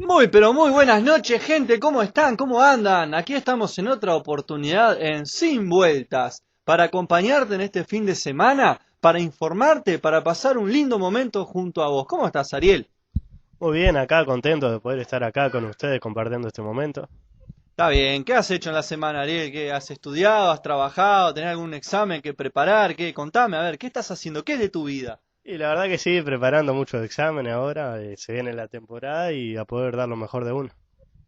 Muy, pero muy buenas noches, gente. ¿Cómo están? ¿Cómo andan? Aquí estamos en otra oportunidad en Sin Vueltas, para acompañarte en este fin de semana, para informarte, para pasar un lindo momento junto a vos. ¿Cómo estás, Ariel? Muy bien, acá contento de poder estar acá con ustedes compartiendo este momento. Está bien. ¿Qué has hecho en la semana, Ariel? ¿Qué has estudiado? ¿Has trabajado? ¿Tenés algún examen que preparar? ¿Qué? Contame, a ver, ¿qué estás haciendo? ¿Qué es de tu vida? Y la verdad que sí, preparando muchos exámenes ahora, se viene la temporada y a poder dar lo mejor de uno.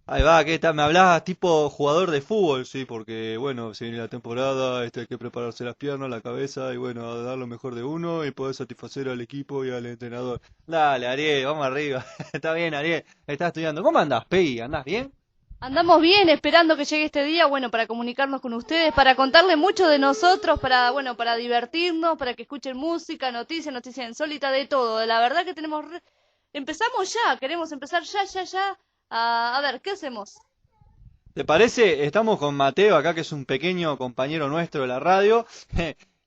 Ahí va, ¿qué tal? Me hablabas tipo jugador de fútbol, sí, porque bueno, se viene la temporada, hay que prepararse las piernas, la cabeza y bueno, a dar lo mejor de uno y poder satisfacer al equipo y al entrenador. Dale, Ariel, vamos arriba. Está bien, Ariel, estás estudiando. ¿Cómo andás, Peggy? ¿Andás bien? Andamos bien, esperando que llegue este día, bueno, para comunicarnos con ustedes, para contarles mucho de nosotros, para divertirnos, para que escuchen música, noticias, noticias insólitas, de todo. La verdad que empezamos ya, queremos empezar ya. A ver, ¿qué hacemos? ¿Te parece? Estamos con Mateo acá, que es un pequeño compañero nuestro de la radio.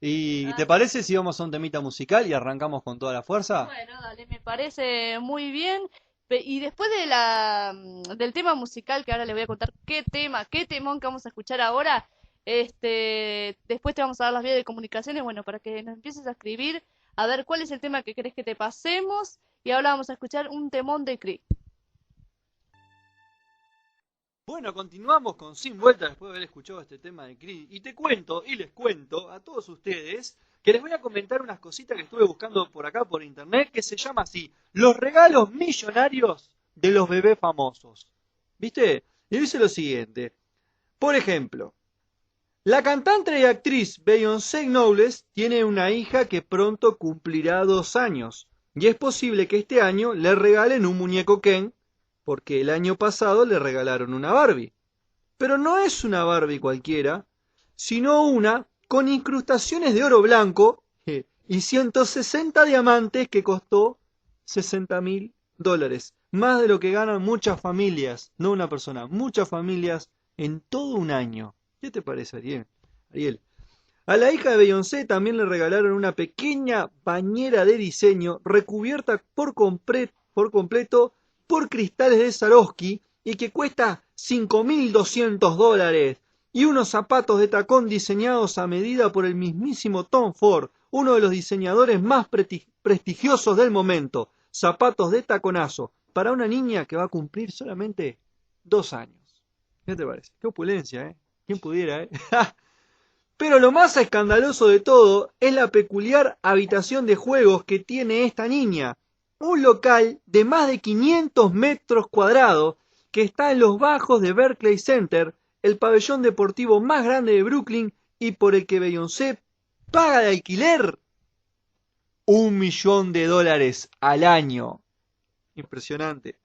¿Y te Ah, parece si vamos a un temita musical y arrancamos con toda la fuerza? bueno, dale, me parece muy bien. Y después del tema musical, que ahora les voy a contar qué temón que vamos a escuchar ahora, después te vamos a dar las vías de comunicaciones, bueno, para que nos empieces a escribir, a ver cuál es el tema que querés que te pasemos, y ahora vamos a escuchar un temón de Cri. Bueno, continuamos con Sin Vuelta después de haber escuchado este tema de Creed. Y te cuento, y les cuento a todos ustedes, que les voy a comentar unas cositas que estuve buscando por acá por internet, que se llama así, los regalos millonarios de los bebés famosos. ¿Viste? Y dice lo siguiente. Por ejemplo, la cantante y actriz Beyoncé Knowles tiene una hija que pronto cumplirá 2 años. Y es posible que este año le regalen un muñeco Ken, porque el año pasado le regalaron una Barbie. Pero no es una Barbie cualquiera, sino una con incrustaciones de oro blanco y 160 diamantes que costó $60.000. Más de lo que ganan muchas familias, no una persona, muchas familias en todo un año. ¿Qué te parece, Ariel? Ariel. A la hija de Beyoncé también le regalaron una pequeña bañera de diseño recubierta por completo por cristales de Swarovski y que cuesta $5.200. Y unos zapatos de tacón diseñados a medida por el mismísimo Tom Ford, uno de los diseñadores más prestigiosos del momento. Zapatos de taconazo para una niña que va a cumplir solamente 2 años. ¿Qué te parece? Qué opulencia, ¿eh? ¿Quién pudiera, eh? Pero lo más escandaloso de todo es la peculiar habitación de juegos que tiene esta niña. Un local de más de 500 metros cuadrados que está en los bajos de Berkeley Center, el pabellón deportivo más grande de Brooklyn y por el que Beyoncé paga de alquiler $1.000.000 al año. Impresionante.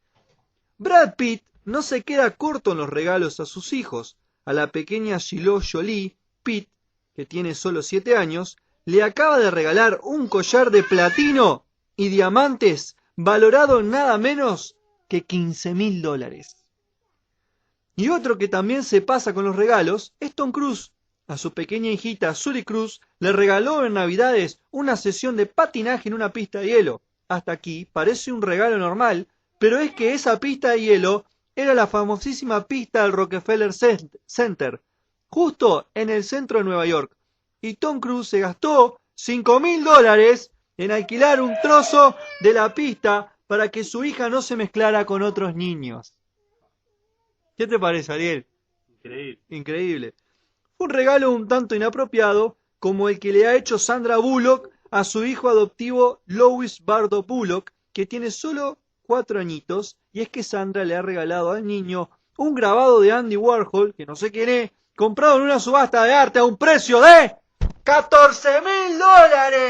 Brad Pitt no se queda corto en los regalos a sus hijos. A la pequeña Shiloh Jolie, Pitt, que tiene solo 7 años, le acaba de regalar un collar de platino y diamantes valorado en nada menos que $15.000. Y otro que también se pasa con los regalos es Tom Cruise. A su pequeña hijita Sully Cruz le regaló en Navidades una sesión de patinaje en una pista de hielo. Hasta aquí parece un regalo normal, pero es que esa pista de hielo era la famosísima pista del Rockefeller Center, justo en el centro de Nueva York. Y Tom Cruise se gastó $5.000 en alquilar un trozo de la pista para que su hija no se mezclara con otros niños. ¿Qué te parece, Ariel? Increíble. Increíble. Fue un regalo un tanto inapropiado, como el que le ha hecho Sandra Bullock a su hijo adoptivo Louis Bardo Bullock, que tiene solo 4 añitos, y es que Sandra le ha regalado al niño un grabado de Andy Warhol, que no sé quién es, comprado en una subasta de arte a un precio de $14.000,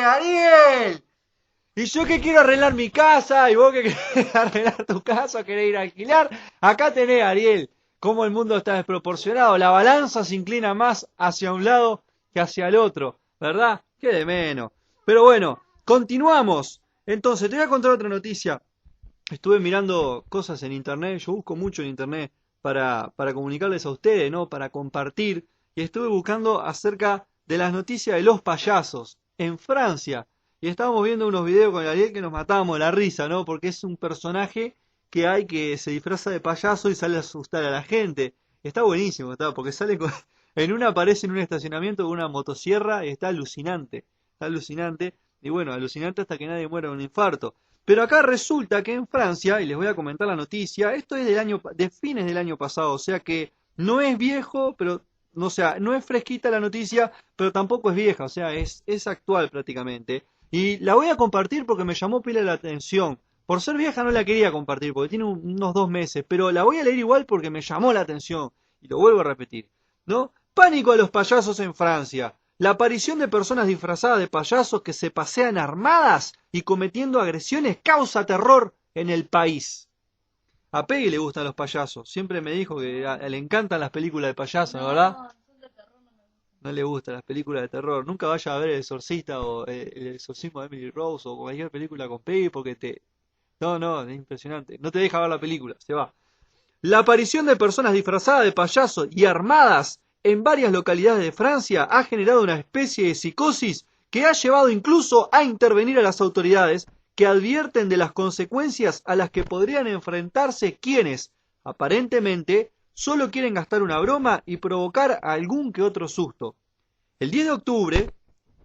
Ariel. Y yo que quiero arreglar mi casa, y vos que querés arreglar tu casa, querés ir a alquilar, acá tenés, Ariel, cómo el mundo está desproporcionado. La balanza se inclina más hacia un lado que hacia el otro, ¿verdad? Qué de menos. Pero bueno, continuamos. Entonces, te voy a contar otra noticia. Estuve mirando cosas en internet, yo busco mucho en internet para comunicarles a ustedes, ¿no? Para compartir. Y estuve buscando acerca de las noticias de los payasos en Francia. Y estábamos viendo unos videos con Ariel que nos matábamos de la risa, ¿no? Porque es un personaje que hay que se disfraza de payaso y sale a asustar a la gente. Está buenísimo, porque sale en una aparece en un estacionamiento con una motosierra y está alucinante. Está alucinante. Y bueno, alucinante hasta que nadie muera de un infarto. Pero acá resulta que en Francia, y les voy a comentar la noticia, esto es de fines del año pasado, o sea que no es viejo, pero no, o sea, no es fresquita la noticia, pero tampoco es vieja, o sea, es actual prácticamente. Y la voy a compartir porque me llamó pila la atención. Por ser vieja no la quería compartir porque tiene unos 2 meses, pero la voy a leer igual porque me llamó la atención. Y lo vuelvo a repetir, ¿no? Pánico a los payasos en Francia. La aparición de personas disfrazadas de payasos que se pasean armadas y cometiendo agresiones causa terror en el país. A Peggy le gustan los payasos. Siempre me dijo que le encantan las películas de payasos, ¿no, verdad? No le gustan las películas de terror. Nunca vaya a ver El Exorcista o El Exorcismo de Emily Rose o cualquier película con Peggy porque te... No, es impresionante. No te deja ver la película, se va. La aparición de personas disfrazadas de payasos y armadas en varias localidades de Francia ha generado una especie de psicosis que ha llevado incluso a intervenir a las autoridades que advierten de las consecuencias a las que podrían enfrentarse quienes, aparentemente, solo quieren gastar una broma y provocar algún que otro susto. El 10 de octubre,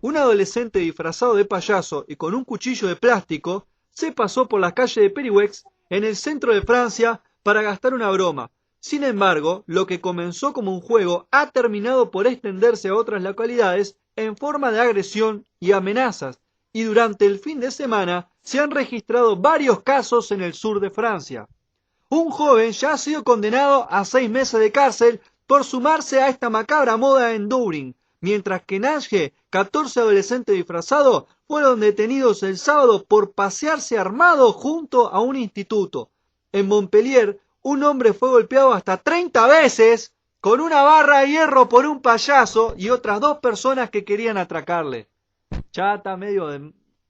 un adolescente disfrazado de payaso y con un cuchillo de plástico se pasó por las calles de Periwex en el centro de Francia para gastar una broma. Sin embargo, lo que comenzó como un juego ha terminado por extenderse a otras localidades en forma de agresión y amenazas, y durante el fin de semana se han registrado varios casos en el sur de Francia. Un joven ya ha sido condenado a 6 meses de cárcel por sumarse a esta macabra moda en Dublín, mientras que en Angers, 14 adolescentes disfrazados fueron detenidos el sábado por pasearse armados junto a un instituto. En Montpellier, un hombre fue golpeado hasta 30 veces con una barra de hierro por un payaso y otras 2 personas que querían atracarle. Ya está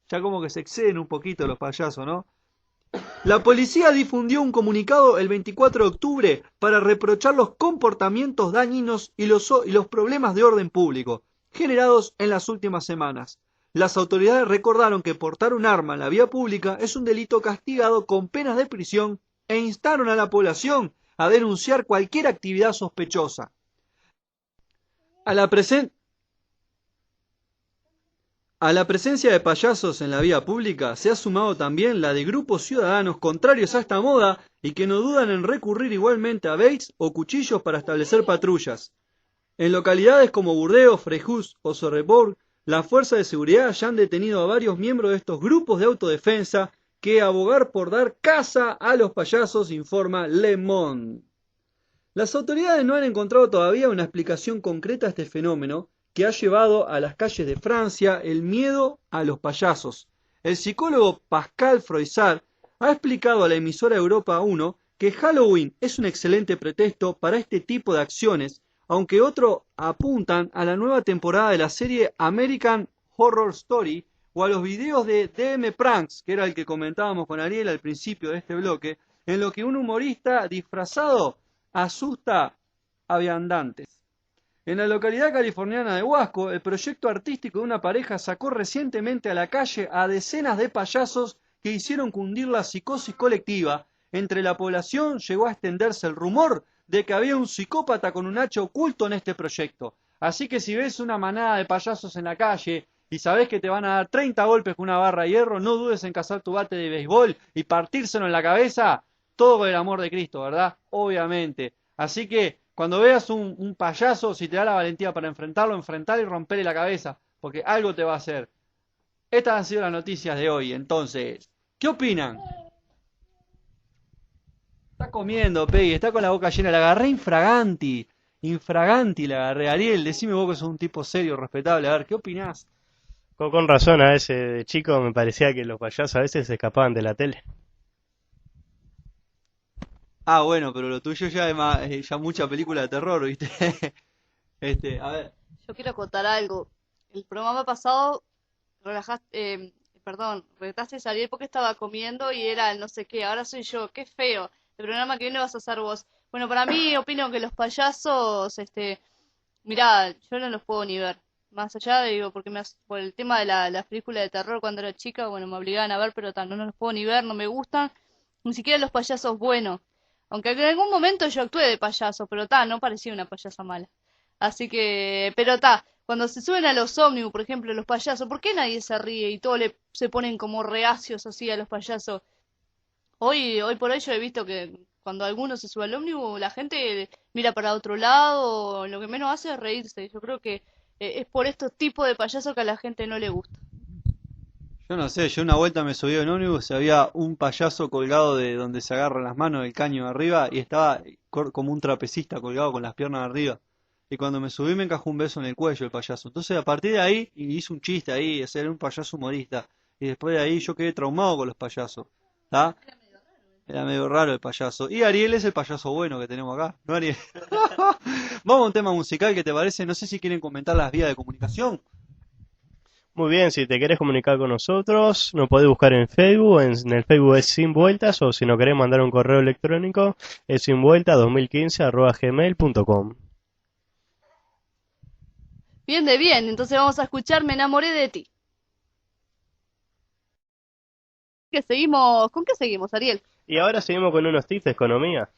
ya como que se exceden un poquito los payasos, ¿no? La policía difundió un comunicado el 24 de octubre para reprochar los comportamientos dañinos y los problemas de orden público generados en las últimas semanas. Las autoridades recordaron que portar un arma en la vía pública es un delito castigado con penas de prisión e instaron a la población a denunciar cualquier actividad sospechosa. A la presencia de payasos en la vía pública se ha sumado también la de grupos ciudadanos contrarios a esta moda y que no dudan en recurrir igualmente a baits o cuchillos para establecer patrullas. En localidades como Burdeos, Fréjus o Sorebourg, las fuerzas de seguridad ya han detenido a varios miembros de estos grupos de autodefensa que abogar por dar caza a los payasos, informa Le Monde. Las autoridades no han encontrado todavía una explicación concreta a este fenómeno que ha llevado a las calles de Francia el miedo a los payasos. El psicólogo Pascal Froissart ha explicado a la emisora Europa 1 que Halloween es un excelente pretexto para este tipo de acciones, aunque otros apuntan a la nueva temporada de la serie American Horror Story o a los videos de DM Pranks, que era el que comentábamos con Ariel al principio de este bloque, en lo que un humorista disfrazado asusta a viandantes. En la localidad californiana de Huasco, el proyecto artístico de una pareja sacó recientemente a la calle a decenas de payasos que hicieron cundir la psicosis colectiva. Entre la población llegó a extenderse el rumor de que había un psicópata con un hacha oculto en este proyecto. Así que si ves una manada de payasos en la calle y sabés que te van a dar 30 golpes con una barra de hierro, no dudes en cazar tu bate de béisbol y partírselo en la cabeza, todo con el amor de Cristo, ¿verdad? Obviamente. Así que cuando veas un payaso, si te da la valentía para enfrentarlo, enfrentar y romperle la cabeza, porque algo te va a hacer. Estas han sido las noticias de hoy, entonces, ¿qué opinan? Está comiendo, Peggy, está con la boca llena. La agarré infraganti la agarré. Ariel, decime vos que sos un tipo serio, respetable. A ver, ¿qué opinás? Con razón, a veces de chico me parecía que los payasos a veces se escapaban de la tele. Ah, bueno, pero lo tuyo ya es más, ya mucha película de terror, ¿viste? A ver. Yo quiero contar algo. El programa pasado retaste a Ariel porque estaba comiendo y era el no sé qué. Ahora soy yo. Qué feo. El programa que viene vas a hacer vos. Bueno, para mí opino que los payasos, mirá, yo no los puedo ni ver. Más allá de, digo, porque por el tema de las películas de terror cuando era chica, bueno, me obligaban a ver, pero no los puedo ni ver, no me gustan. Ni siquiera los payasos buenos. Aunque en algún momento yo actué de payaso, pero no parecía una payasa mala. Así que, pero cuando se suben a los ómnibus, por ejemplo, los payasos, ¿por qué nadie se ríe y todos se ponen como reacios así a los payasos? Hoy por hoy yo he visto que cuando alguno se sube al ómnibus, la gente mira para otro lado, lo que menos hace es reírse. Yo creo que es por estos tipos de payasos que a la gente no le gusta. Yo no sé, yo una vuelta me subí en ómnibus y había un payaso colgado de donde se agarran las manos del caño de arriba y estaba como un trapecista colgado con las piernas arriba. Y cuando me subí me encajó un beso en el cuello el payaso. Entonces a partir de ahí y hice un chiste ahí, ese era un payaso humorista. Y después de ahí yo quedé traumado con los payasos. ¿Tá? Era medio raro el payaso. Y Ariel es el payaso bueno que tenemos acá, ¿no, Ariel? Vamos a un tema musical, ¿qué te parece? No sé si quieren comentar las vías de comunicación. Muy bien, si te querés comunicar con nosotros, nos podés buscar en Facebook, en el Facebook es Sin Vueltas, o si nos querés mandar un correo electrónico, es sinvuelta2015@gmail.com. Bien de bien, entonces vamos a escuchar Me enamoré de ti. ¿Con qué seguimos, Ariel? Y ahora seguimos con unos tips de economía.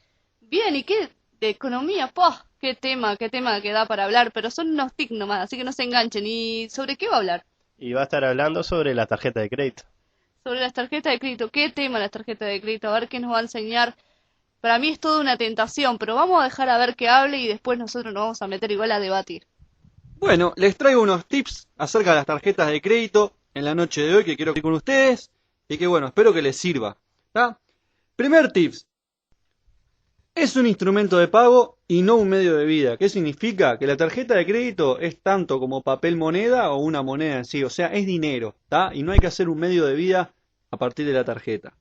Bien, ¿y qué de economía? Qué tema que da para hablar, pero son unos tics nomás, así que no se enganchen. ¿Y sobre qué va a hablar? Y va a estar hablando sobre la tarjeta de crédito. Sobre las tarjetas de crédito. ¿Qué tema las tarjetas de crédito? A ver qué nos va a enseñar. Para mí es toda una tentación, pero vamos a dejar a ver qué hable y después nosotros nos vamos a meter igual a debatir. Bueno, les traigo unos tips acerca de las tarjetas de crédito en la noche de hoy que quiero que con ustedes y que bueno, espero que les sirva. ¿Tá? Primer tips. Es un instrumento de pago y no un medio de vida. ¿Qué significa? Que la tarjeta de crédito es tanto como papel moneda o una moneda en sí. O sea, es dinero, ¿tá? Y no hay que hacer un medio de vida a partir de la tarjeta.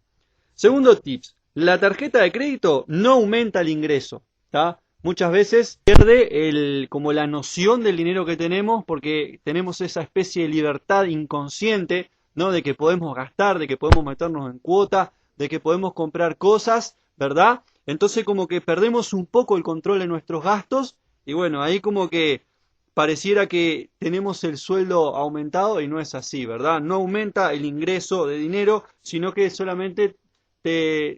Segundo tips. La tarjeta de crédito no aumenta el ingreso, ¿tá? Muchas veces pierde como la noción del dinero que tenemos porque tenemos esa especie de libertad inconsciente, ¿no? De que podemos gastar, de que podemos meternos en cuota, de que podemos comprar cosas, ¿verdad? Entonces como que perdemos un poco el control de nuestros gastos y bueno, ahí como que pareciera que tenemos el sueldo aumentado y no es así, ¿verdad? No aumenta el ingreso de dinero, sino que solamente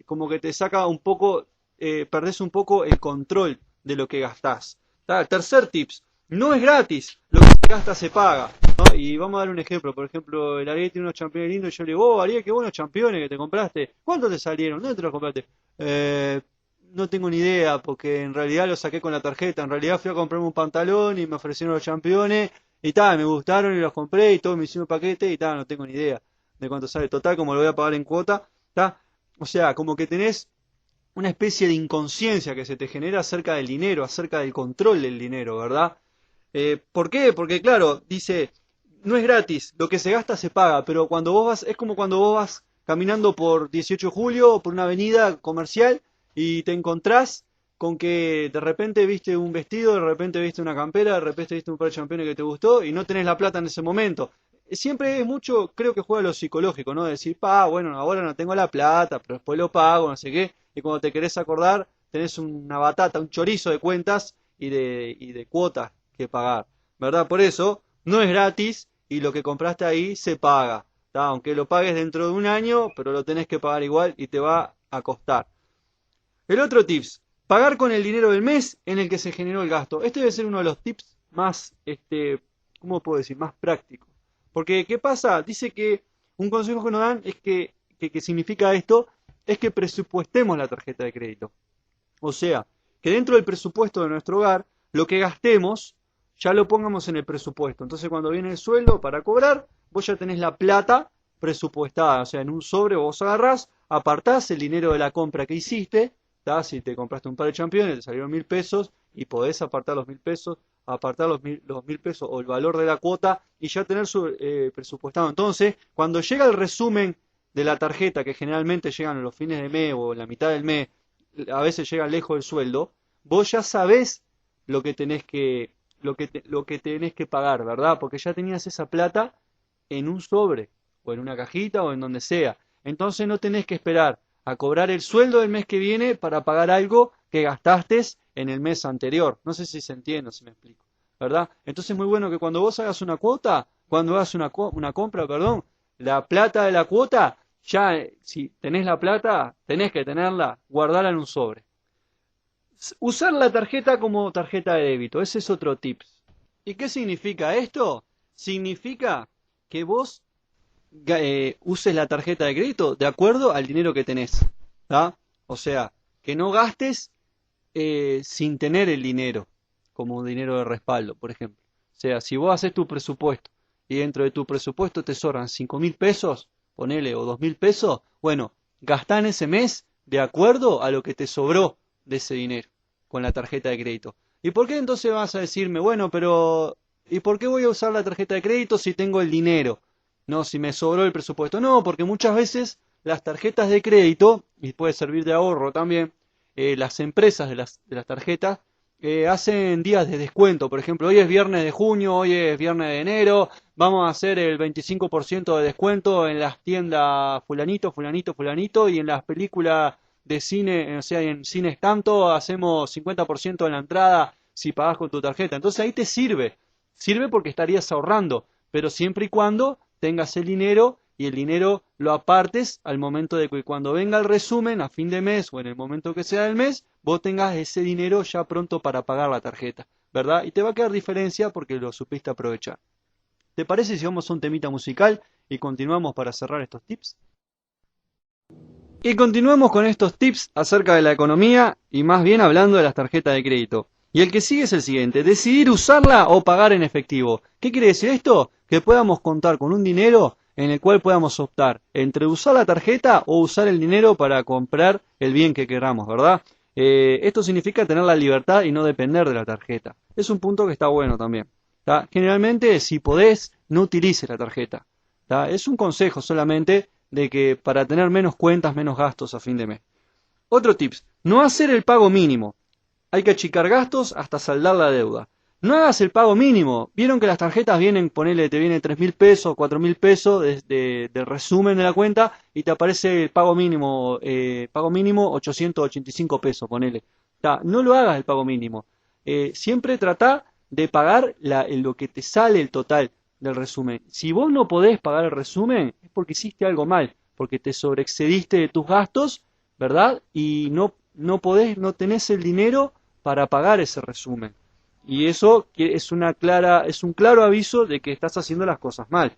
como que te saca un poco, perdés un poco el control de lo que gastás. ¿Tá? Tercer tips, no es gratis, lo que se gasta se paga, ¿no? Y vamos a dar un ejemplo, por ejemplo, el Ariel tiene unos championes lindos y yo le digo, oh Ariel, qué buenos championes que te compraste, ¿cuántos te salieron? ¿Dónde te los compraste? No tengo ni idea, porque en realidad lo saqué con la tarjeta, en realidad fui a comprarme un pantalón y me ofrecieron los championes y tal, me gustaron y los compré y todo me hicieron un paquete y tal, no tengo ni idea de cuánto sale, total, como lo voy a pagar en cuota, ¿tá? O sea, como que tenés una especie de inconsciencia que se te genera acerca del dinero, acerca del control del dinero, ¿verdad? ¿Por qué? Porque claro, dice, no es gratis, lo que se gasta se paga, pero cuando vos vas, es como cuando vos vas caminando por 18 de julio o por una avenida comercial y te encontrás con que de repente viste un vestido, de repente viste una campera, de repente viste un par de championes que te gustó y no tenés la plata en ese momento. Siempre es mucho, creo que juega lo psicológico, ¿no? Decir, bueno, ahora no tengo la plata, pero después lo pago, no sé qué. Y cuando te querés acordar, tenés una batata, un chorizo de cuentas y de cuotas que pagar, ¿verdad? Por eso, no es gratis y lo que compraste ahí se paga, ¿tá? Aunque lo pagues dentro de un año, pero lo tenés que pagar igual y te va a costar. El otro tips, pagar con el dinero del mes en el que se generó el gasto. Este debe ser uno de los tips más, ¿cómo puedo decir? Más prácticos. Porque, ¿qué pasa? Dice que un consejo que nos dan es que significa esto, es que presupuestemos la tarjeta de crédito. O sea, que dentro del presupuesto de nuestro hogar, lo que gastemos, ya lo pongamos en el presupuesto. Entonces, cuando viene el sueldo para cobrar, vos ya tenés la plata presupuestada. O sea, en un sobre vos agarrás, apartás el dinero de la compra que hiciste, ¿tá? Si te compraste un par de championes, te salieron 1.000 pesos y podés apartar los 1.000 pesos, apartar los mil pesos o el valor de la cuota y ya tener presupuestado. Entonces, cuando llega el resumen de la tarjeta, que generalmente llegan en los fines de mes o en la mitad del mes, a veces llegan lejos del sueldo, vos ya sabés lo que tenés que pagar, ¿verdad? Porque ya tenías esa plata en un sobre o en una cajita o en donde sea. Entonces no tenés que esperar a cobrar el sueldo del mes que viene para pagar algo que gastaste en el mes anterior. No sé si se entiende o si me explico, ¿verdad? Entonces es muy bueno que cuando vos hagas una compra, la plata de la cuota ya si tenés la plata, tenés que tenerla, guardarla en un sobre. Usar la tarjeta como tarjeta de débito, ese es otro tips. ¿Y qué significa esto? Significa que vos uses la tarjeta de crédito de acuerdo al dinero que tenés, ¿tá? O sea, que no gastes sin tener el dinero, como dinero de respaldo, por ejemplo. O sea, si vos haces tu presupuesto y dentro de tu presupuesto te sobran 5.000 pesos, ponele, o 2.000 pesos, bueno, gastá en ese mes de acuerdo a lo que te sobró de ese dinero con la tarjeta de crédito. ¿Y por qué entonces vas a decirme, bueno, pero ¿y por qué voy a usar la tarjeta de crédito si tengo el dinero? No, si me sobró el presupuesto. No, porque muchas veces las tarjetas de crédito, y puede servir de ahorro también, las empresas de las tarjetas hacen días de descuento. Por ejemplo, hoy es viernes de junio, hoy es viernes de enero, vamos a hacer el 25% de descuento en las tiendas fulanito, fulanito, fulanito, y en las películas de cine, o sea, en cines tanto, hacemos 50% en la entrada si pagas con tu tarjeta. Entonces ahí te sirve porque estarías ahorrando, pero siempre y cuando tengas el dinero y el dinero lo apartes al momento de que cuando venga el resumen a fin de mes o en el momento que sea del mes, vos tengas ese dinero ya pronto para pagar la tarjeta, ¿verdad? Y te va a quedar diferencia porque lo supiste aprovechar. ¿Te parece si vamos a un temita musical y continuamos para cerrar estos tips? Y continuamos con estos tips acerca de la economía y más bien hablando de las tarjetas de crédito. Y el que sigue es el siguiente, decidir usarla o pagar en efectivo. ¿Qué quiere decir esto? Que podamos contar con un dinero en el cual podamos optar entre usar la tarjeta o usar el dinero para comprar el bien que queramos, ¿verdad? Esto significa tener la libertad y no depender de la tarjeta. Es un punto que está bueno también, ¿tá? Generalmente, si podés, no utilices la tarjeta, ¿tá? Es un consejo solamente de que para tener menos cuentas, menos gastos a fin de mes. Otro tips, no hacer el pago mínimo. Hay que achicar gastos hasta saldar la deuda. No hagas el pago mínimo. Vieron que las tarjetas vienen, ponele, te viene 3.000 pesos, 4.000 pesos de resumen de la cuenta y te aparece el pago mínimo 885 pesos, ponele. No lo hagas el pago mínimo. Siempre trata de pagar lo que te sale el total del resumen. Si vos no podés pagar el resumen, es porque hiciste algo mal, porque te sobreexcediste de tus gastos, ¿verdad? Y no tenés el dinero para pagar ese resumen. Y eso es un claro aviso de que estás haciendo las cosas mal.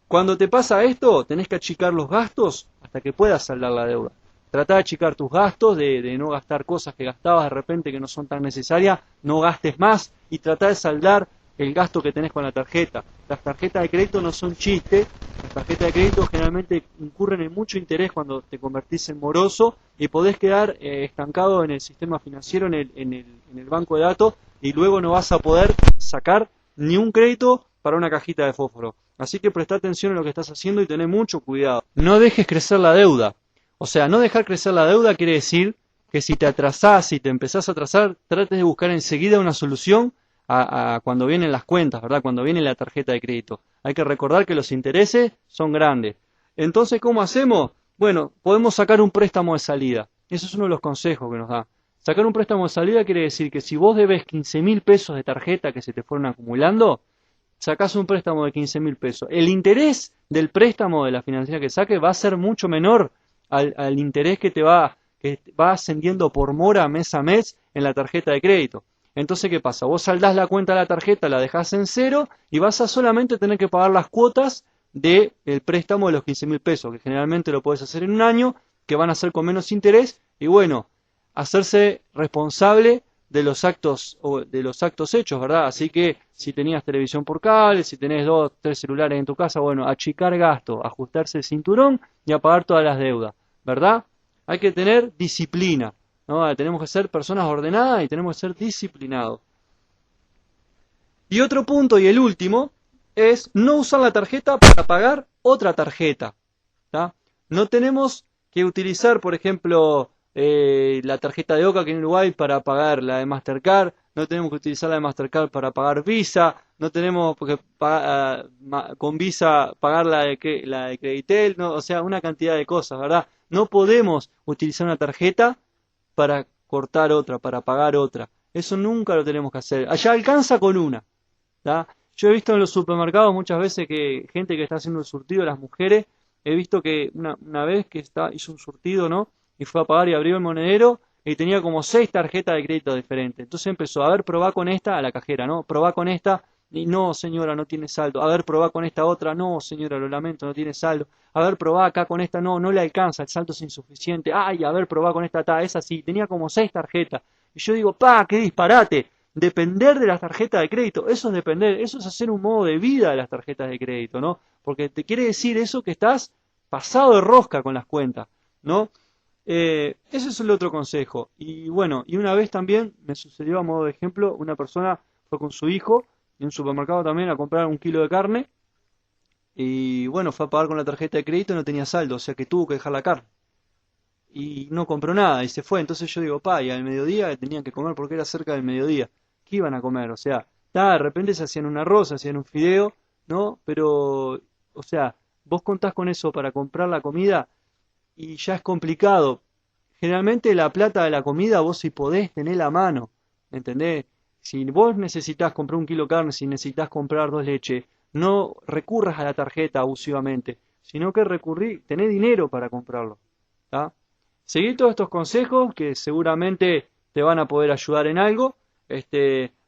Cuando te pasa esto, tenés que achicar los gastos hasta que puedas saldar la deuda. Trata de achicar tus gastos, de no gastar cosas que gastabas de repente que no son tan necesarias, no gastes más y trata de saldar el gasto que tenés con la tarjeta. Las tarjetas de crédito no son chiste, las tarjetas de crédito generalmente incurren en mucho interés cuando te convertís en moroso y podés quedar estancado en el sistema financiero, en el banco de datos y luego no vas a poder sacar ni un crédito para una cajita de fósforo. Así que presta atención a lo que estás haciendo y tené mucho cuidado. No dejes crecer la deuda. O sea, no dejar crecer la deuda quiere decir que si te atrasás, si te empezás a atrasar, trates de buscar enseguida una solución a cuando vienen las cuentas, ¿verdad? Cuando viene la tarjeta de crédito. Hay que recordar que los intereses son grandes. Entonces, ¿cómo hacemos? Bueno, podemos sacar un préstamo de salida. Eso es uno de los consejos que nos da. Sacar un préstamo de salida quiere decir que si vos debes 15.000 pesos de tarjeta que se te fueron acumulando, sacás un préstamo de 15.000 pesos. El interés del préstamo de la financiera que saques va a ser mucho menor al interés que va ascendiendo por mora mes a mes en la tarjeta de crédito. Entonces, ¿qué pasa? Vos saldás la cuenta de la tarjeta, la dejás en cero y vas a solamente tener que pagar las cuotas del préstamo de los 15.000 pesos, que generalmente lo podés hacer en un año, que van a ser con menos interés y bueno, hacerse responsable de los actos hechos, ¿verdad? Así que si tenías televisión por cable, si tenés 2, 3 celulares en tu casa, bueno, achicar gasto, ajustarse el cinturón y a pagar todas las deudas, ¿verdad? Hay que tener disciplina, ¿no? Tenemos que ser personas ordenadas y tenemos que ser disciplinados. Y otro punto, y el último, es no usar la tarjeta para pagar otra tarjeta, ¿tá? No tenemos que utilizar, por ejemplo, la tarjeta de Oca que en Uruguay para pagar la de Mastercard, no tenemos que utilizar la de Mastercard para pagar Visa, no tenemos que con Visa pagar la de Creditel, ¿no? O sea, una cantidad de cosas, ¿verdad? No podemos utilizar una tarjeta para cortar otra, para pagar otra. Eso nunca lo tenemos que hacer. Allá alcanza con una, ¿tá? Yo he visto en los supermercados muchas veces que gente que está haciendo el surtido, las mujeres, he visto que una vez que hizo un surtido, ¿no? Y fue a pagar y abrió el monedero y tenía como 6 tarjetas de crédito diferentes. Entonces empezó, a ver, probá con esta, a la cajera, ¿no? Probá con esta, y no, señora, no tiene saldo. A ver, probá con esta otra, no, señora, lo lamento, no tiene saldo. A ver, probá acá con esta, no, no le alcanza, el saldo es insuficiente. Ay, a ver, probá con esta, esa sí, tenía como 6 tarjetas. Y yo digo, qué disparate. Depender de las tarjetas de crédito, eso es depender, eso es hacer un modo de vida de las tarjetas de crédito, ¿no? Porque te quiere decir eso que estás pasado de rosca con las cuentas, ¿no? Ese es el otro consejo. Y bueno, y una vez también me sucedió a modo de ejemplo, una persona fue con su hijo en un supermercado también a comprar 1 kilo de carne y bueno, fue a pagar con la tarjeta de crédito y no tenía saldo, o sea que tuvo que dejar la carne. Y no compró nada y se fue. Entonces yo digo, y al mediodía tenían que comer porque era cerca del mediodía. ¿Qué iban a comer? O sea, de repente se hacían un arroz, se hacían un fideo, ¿no? Pero, o sea, vos contás con eso para comprar la comida y ya es complicado. Generalmente la plata de la comida vos si podés tenés la mano, ¿entendés? Si vos necesitas comprar 1 kilo de carne, si necesitas comprar 2 leches, no recurras a la tarjeta abusivamente, sino que tenés dinero para comprarlo, ¿tá? Seguí todos estos consejos que seguramente te van a poder ayudar en algo.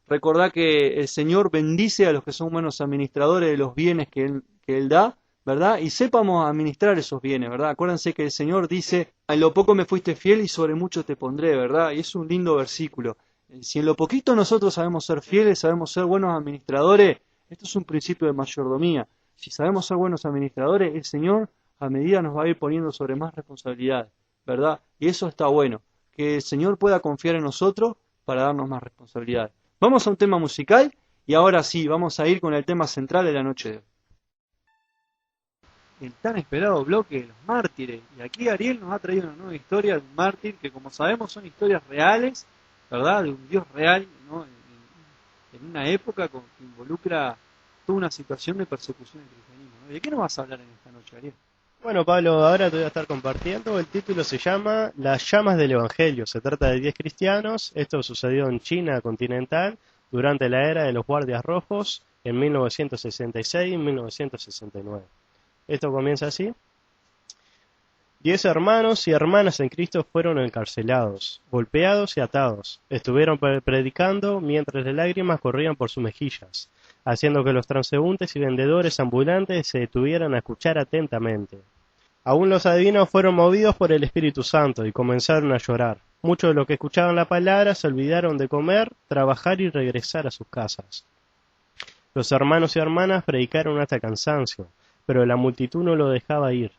Recordá que el Señor bendice a los que son buenos administradores de los bienes que Él da, ¿verdad? Y sepamos administrar esos bienes, ¿verdad? Acuérdense que el Señor dice, en lo poco me fuiste fiel y sobre mucho te pondré, ¿verdad? Y es un lindo versículo. Si en lo poquito nosotros sabemos ser fieles, sabemos ser buenos administradores, esto es un principio de mayordomía. Si sabemos ser buenos administradores, el Señor a medida nos va a ir poniendo sobre más responsabilidades, ¿verdad? Y eso está bueno, que el Señor pueda confiar en nosotros para darnos más responsabilidades. Vamos a un tema musical y ahora sí, vamos a ir con el tema central de la noche de hoy. El tan esperado bloque de los mártires. Y aquí Ariel nos ha traído una nueva historia de un mártir que, como sabemos, son historias reales, ¿verdad? De un Dios real, ¿no? En una época que involucra toda una situación de persecución del cristianismo, ¿no? ¿De qué nos vas a hablar en esta noche, Ariel? Bueno, Pablo, ahora te voy a estar compartiendo. El título se llama Las llamas del Evangelio. Se trata de 10 cristianos. Esto sucedió en China continental durante la era de los Guardias Rojos en 1966 y 1969. Esto comienza así. 10 hermanos y hermanas en Cristo fueron encarcelados, golpeados y atados. Estuvieron predicando mientras las lágrimas corrían por sus mejillas, haciendo que los transeúntes y vendedores ambulantes se detuvieran a escuchar atentamente. Aún los adivinos fueron movidos por el Espíritu Santo y comenzaron a llorar. Muchos de los que escuchaban la palabra se olvidaron de comer, trabajar y regresar a sus casas. Los hermanos y hermanas predicaron hasta cansancio, pero la multitud no lo dejaba ir.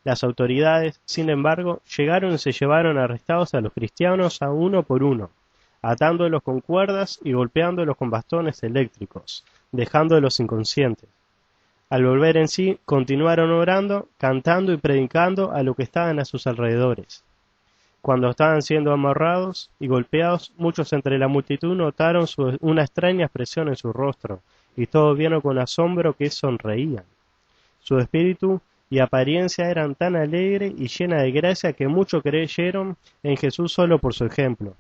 Las autoridades, sin embargo, llegaron y se llevaron arrestados a los cristianos a uno por uno, atándolos con cuerdas y golpeándolos con bastones eléctricos, dejándolos inconscientes. Al volver en sí, continuaron orando, cantando y predicando a los que estaban a sus alrededores. Cuando estaban siendo amarrados y golpeados, muchos entre la multitud notaron una extraña expresión en su rostro, y todos vieron con asombro que sonreían. Su espíritu y apariencia eran tan alegre y llena de gracia que muchos creyeron en Jesús solo por su ejemplo.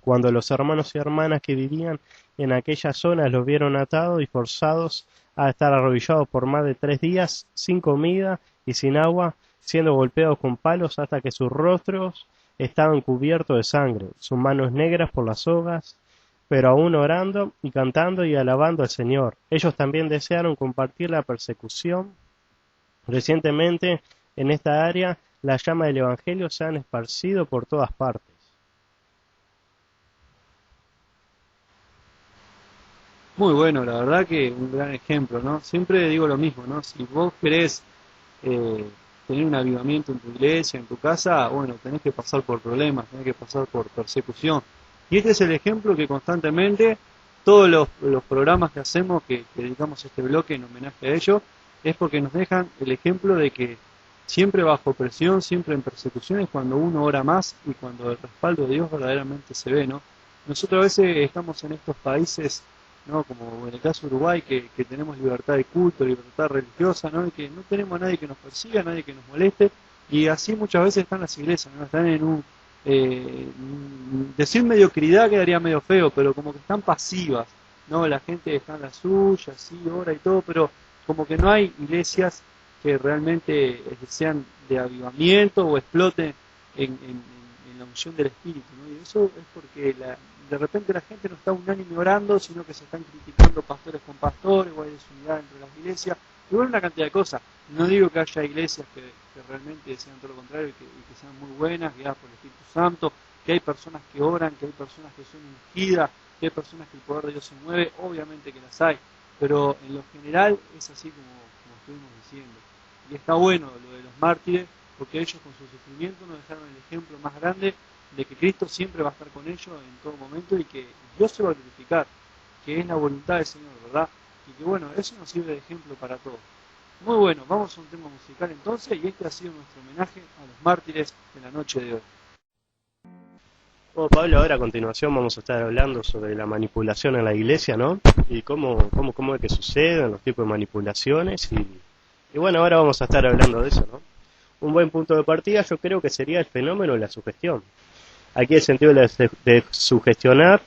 Cuando los hermanos y hermanas que vivían en aquella zona los vieron atados y forzados a estar arrodillados por más de 3 días, sin comida y sin agua, siendo golpeados con palos hasta que sus rostros estaban cubiertos de sangre, sus manos negras por las sogas, pero aún orando y cantando y alabando al Señor. Ellos también desearon compartir la persecución. Recientemente, en esta área, las llamas del Evangelio se han esparcido por todas partes. Muy bueno, la verdad que un gran ejemplo, ¿no? Siempre digo lo mismo, ¿no? Si vos querés tener un avivamiento en tu iglesia, en tu casa, bueno, tenés que pasar por problemas, tenés que pasar por persecución. Y este es el ejemplo que constantemente todos los programas que hacemos, que dedicamos este bloque en homenaje a ellos, es porque nos dejan el ejemplo de que siempre bajo presión, siempre en persecuciones, cuando uno ora más y cuando el respaldo de Dios verdaderamente se ve, ¿no? Nosotros a veces estamos en estos países, ¿no? Como en el caso de Uruguay, que tenemos libertad de culto, libertad religiosa, ¿no? Y que no tenemos a nadie que nos persiga, nadie que nos moleste, y así muchas veces están las iglesias, ¿no? Están en un... decir mediocridad quedaría medio feo, pero como que están pasivas, ¿no? La gente está en la suya, sí, ora y todo, pero como que no hay iglesias que realmente sean de avivamiento o exploten en la unción del Espíritu, ¿no? Y eso es porque de repente la gente no está unánime orando, sino que se están criticando pastores con pastores, o hay desunidad entre las iglesias, y bueno, una cantidad de cosas. No digo que haya iglesias que realmente sean todo lo contrario y que sean muy buenas, guiadas por el Espíritu Santo, que hay personas que oran, que hay personas que son ungidas, que hay personas que el poder de Dios se mueve, obviamente que las hay, pero en lo general es así como estuvimos diciendo. Y está bueno lo de los mártires, porque ellos con su sufrimiento nos dejaron el ejemplo más grande de que Cristo siempre va a estar con ellos en todo momento y que Dios se va a glorificar, que es la voluntad del Señor, ¿verdad? Y que bueno, eso nos sirve de ejemplo para todos. Muy bueno, vamos a un tema musical entonces, y este ha sido nuestro homenaje a los mártires de la noche de hoy. Bueno, Pablo, ahora a continuación vamos a estar hablando sobre la manipulación en la iglesia, ¿no? Y cómo es que suceden los tipos de manipulaciones y bueno, ahora vamos a estar hablando de eso, ¿no? Un buen punto de partida yo creo que sería el fenómeno de la sugestión. Aquí el sentido de sugestionar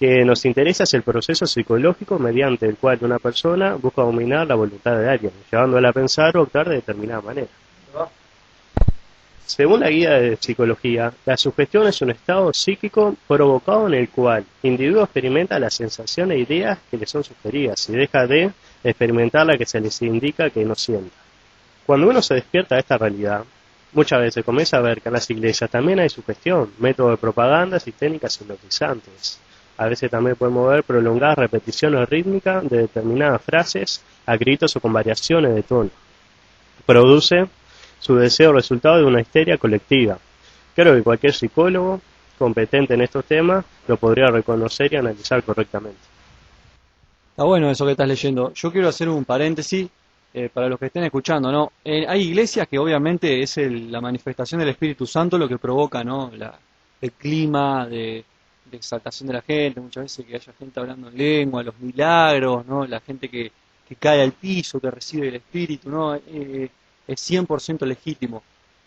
que nos interesa es el proceso psicológico mediante el cual una persona busca dominar la voluntad de alguien, llevándola a pensar o actuar de determinada manera. Según la guía de psicología, la sugestión es un estado psíquico provocado en el cual el individuo experimenta las sensaciones e ideas que le son sugeridas y deja de experimentar la que se les indica que no sienta. Cuando uno se despierta de esta realidad, muchas veces comienza a ver que en las iglesias también hay sugestión, métodos de propaganda y técnicas hipnotizantes. A veces también podemos ver prolongadas repeticiones rítmicas de determinadas frases, a gritos o con variaciones de tono. Produce su deseo resultado de una histeria colectiva. Creo que cualquier psicólogo competente en estos temas lo podría reconocer y analizar correctamente. Está bueno eso que estás leyendo. Yo quiero hacer un paréntesis para los que estén escuchando, ¿no? Hay iglesias que obviamente es la manifestación del Espíritu Santo lo que provoca, ¿no? El clima de exaltación de la gente, muchas veces que haya gente hablando en lengua, los milagros, ¿no? La gente que cae al piso, que recibe el Espíritu, ¿no? Es 100% legítimo.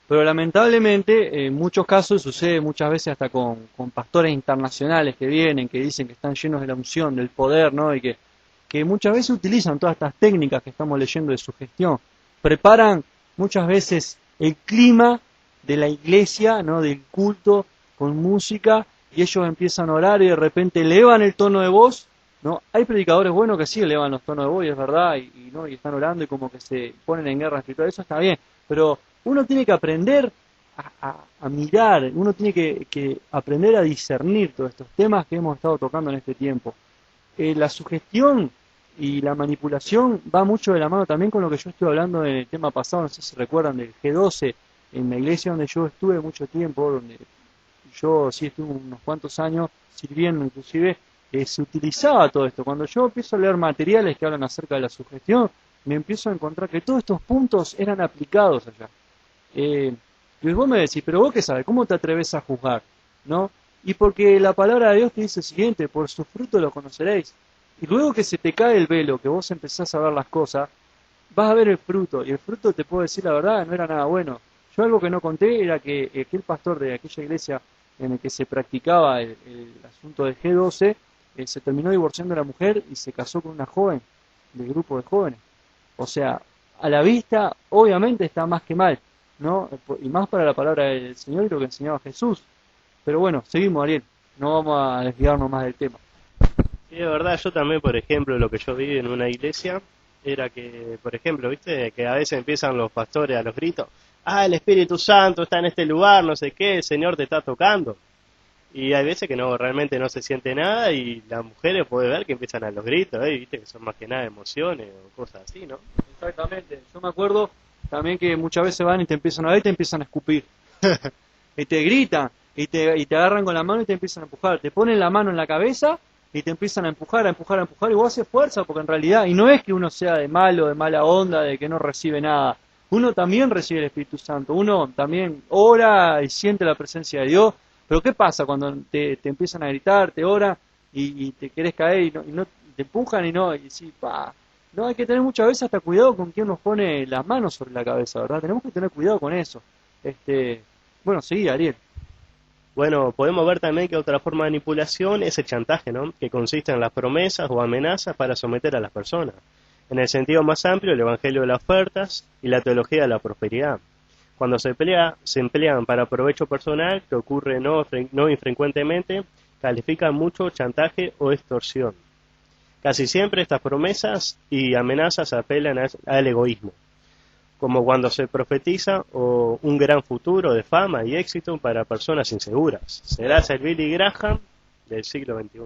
Pero lamentablemente en muchos casos sucede muchas veces hasta con pastores internacionales que vienen, que dicen que están llenos de la unción, del poder, ¿no? Y que muchas veces utilizan todas estas técnicas que estamos leyendo de sugestión. Preparan muchas veces el clima de la iglesia, ¿no? Del culto con música, y ellos empiezan a orar y de repente elevan el tono de voz, ¿no? Hay predicadores buenos que sí elevan los tonos de voz, y es verdad, ¿no? Y están orando y como que se ponen en guerra espiritual, eso está bien, pero uno tiene que aprender a mirar, uno tiene que aprender a discernir todos estos temas que hemos estado tocando en este tiempo. La sugestión y la manipulación va mucho de la mano también con lo que yo estuve hablando en el tema pasado, no sé si recuerdan, del G12, en la iglesia donde yo estuve mucho tiempo, donde yo sí estuve unos cuantos años sirviendo inclusive, se utilizaba todo esto. Cuando yo empiezo a leer materiales que hablan acerca de la sugestión, me empiezo a encontrar que todos estos puntos eran aplicados allá. Y vos me decís, pero vos qué sabes, ¿cómo te atreves a juzgar? ¿No? Y porque la palabra de Dios te dice lo siguiente, por sus frutos los conoceréis. Y luego que se te cae el velo, que vos empezás a ver las cosas, vas a ver el fruto, y el fruto, te puedo decir la verdad, no era nada bueno. Yo algo que no conté era que aquel pastor de aquella iglesia en el que se practicaba el asunto del G12, se terminó divorciando de la mujer y se casó con una joven del grupo de jóvenes. O sea, a la vista, obviamente está más que mal, ¿no? Y más para la palabra del Señor y lo que enseñaba Jesús. Pero bueno, seguimos, Ariel, no vamos a desviarnos más del tema. Sí, de verdad, yo también, por ejemplo, lo que yo vi en una iglesia era que, por ejemplo, viste, que a veces empiezan los pastores a los gritos, el Espíritu Santo está en este lugar, no sé qué, el Señor te está tocando. Y hay veces que no, realmente no se siente nada y las mujeres puede ver que empiezan a los gritos, viste, que son más que nada emociones o cosas así, ¿no? Exactamente, yo me acuerdo también que muchas veces van y te empiezan a ver y te empiezan a escupir. Y te gritan, y te agarran con la mano y te empiezan a empujar. Te ponen la mano en la cabeza y te empiezan a empujar, y vos haces fuerza porque en realidad, y no es que uno sea de malo, de mala onda, de que no recibe nada. Uno también recibe el Espíritu Santo, uno también ora y siente la presencia de Dios. Pero ¿qué pasa cuando te empiezan a gritar, te oran y te querés caer y no te empujan y sí, no, hay que tener muchas veces hasta cuidado con quién nos pone las manos sobre la cabeza, ¿verdad? Tenemos que tener cuidado con eso. Bueno, seguí, Ariel. Bueno, podemos ver también que otra forma de manipulación es el chantaje, ¿no? Que consiste en las promesas o amenazas para someter a las personas. En el sentido más amplio, el Evangelio de las ofertas y la teología de la prosperidad. Cuando se emplean para provecho personal, que ocurre no infrecuentemente, califican mucho chantaje o extorsión. Casi siempre estas promesas y amenazas apelan al egoísmo, como cuando se profetiza un gran futuro de fama y éxito para personas inseguras. Serás el Billy Graham del siglo XXI.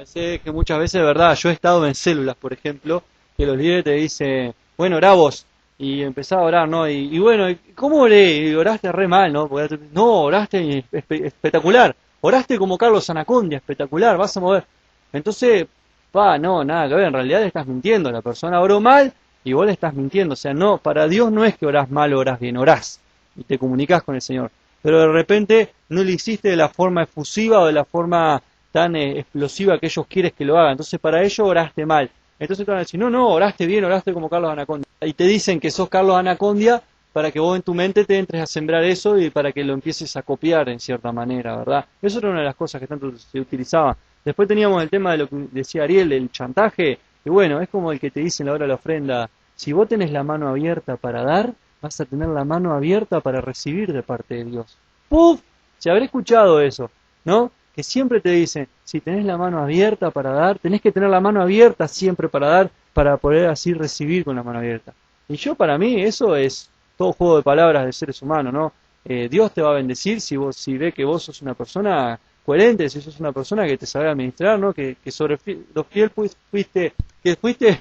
Sé que muchas veces, de verdad, yo he estado en células, por ejemplo, que los líderes te dicen, bueno, orá vos, y empezás a orar, ¿no? Y bueno, ¿cómo oré? Y oraste re mal, ¿no? Porque, no, oraste espectacular, oraste como Carlos Anacondia, espectacular, vas a mover. Entonces, no, nada que ver, en realidad le estás mintiendo, la persona oró mal y vos le estás mintiendo, o sea, no, para Dios no es que orás mal o orás bien, orás y te comunicás con el Señor, pero de repente no lo hiciste de la forma efusiva o de la forma tan explosiva que ellos quieren que lo hagan, entonces para ello oraste mal. Entonces te van a decir, no, oraste bien, oraste como Carlos Anacondia. Y te dicen que sos Carlos Anacondia para que vos en tu mente te entres a sembrar eso y para que lo empieces a copiar en cierta manera, ¿verdad? Eso era una de las cosas que tanto se utilizaba. Después teníamos el tema de lo que decía Ariel, el chantaje, que bueno, es como el que te dice en la hora de la ofrenda, si vos tenés la mano abierta para dar, vas a tener la mano abierta para recibir de parte de Dios. ¡Puf! Se habrá escuchado eso, ¿no? Que siempre te dicen, si tenés la mano abierta para dar, tenés que tener la mano abierta siempre para dar, para poder así recibir con la mano abierta. Y para mí, eso es todo juego de palabras de seres humanos, ¿no? Dios te va a bendecir si ve que vos sos una persona coherente, si sos una persona que te sabe administrar, ¿no? Que sobre lo fiel fuiste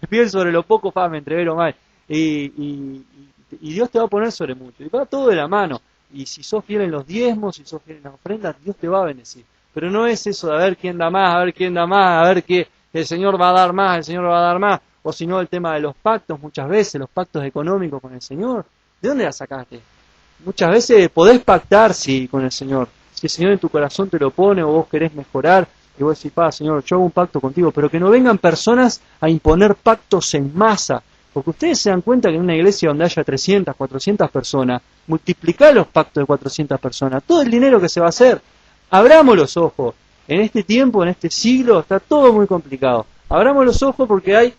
fiel sobre lo poco, me entregué lo mal. Y Dios te va a poner sobre mucho. Y va todo de la mano. Y si sos fiel en los diezmos, si sos fiel en las ofrendas, Dios te va a bendecir. Pero no es eso de a ver quién da más, a ver quién da más, a ver que el Señor va a dar más, el Señor va a dar más. O si no, el tema de los pactos, muchas veces, los pactos económicos con el Señor. ¿De dónde la sacaste? Muchas veces podés pactar, sí, con el Señor. Si el Señor en tu corazón te lo pone o vos querés mejorar, y vos decís, Señor, yo hago un pacto contigo, pero que no vengan personas a imponer pactos en masa. Porque ustedes se dan cuenta que en una iglesia donde haya 300, 400 personas, multiplicá los pactos de 400 personas, todo el dinero que se va a hacer. Abramos los ojos. En este tiempo, en este siglo, está todo muy complicado. Abramos los ojos porque hay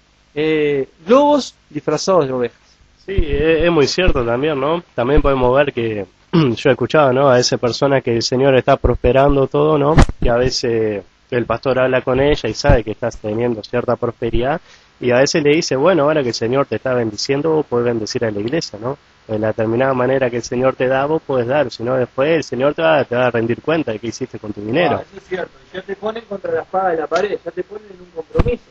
lobos disfrazados de ovejas. Sí, es muy cierto también, ¿no? También podemos ver que yo he escuchado, ¿no? A esa persona que el Señor está prosperando todo, ¿no? Y a veces el pastor habla con ella y sabe que estás teniendo cierta prosperidad y a veces le dice, bueno, ahora que el Señor te está bendiciendo, puedes bendecir a la iglesia, ¿no? De la determinada manera que el Señor te da, vos puedes dar, si no después el Señor te va a rendir cuenta de qué hiciste con tu dinero. Eso es cierto, ya te ponen contra la espada de la pared, ya te ponen en un compromiso.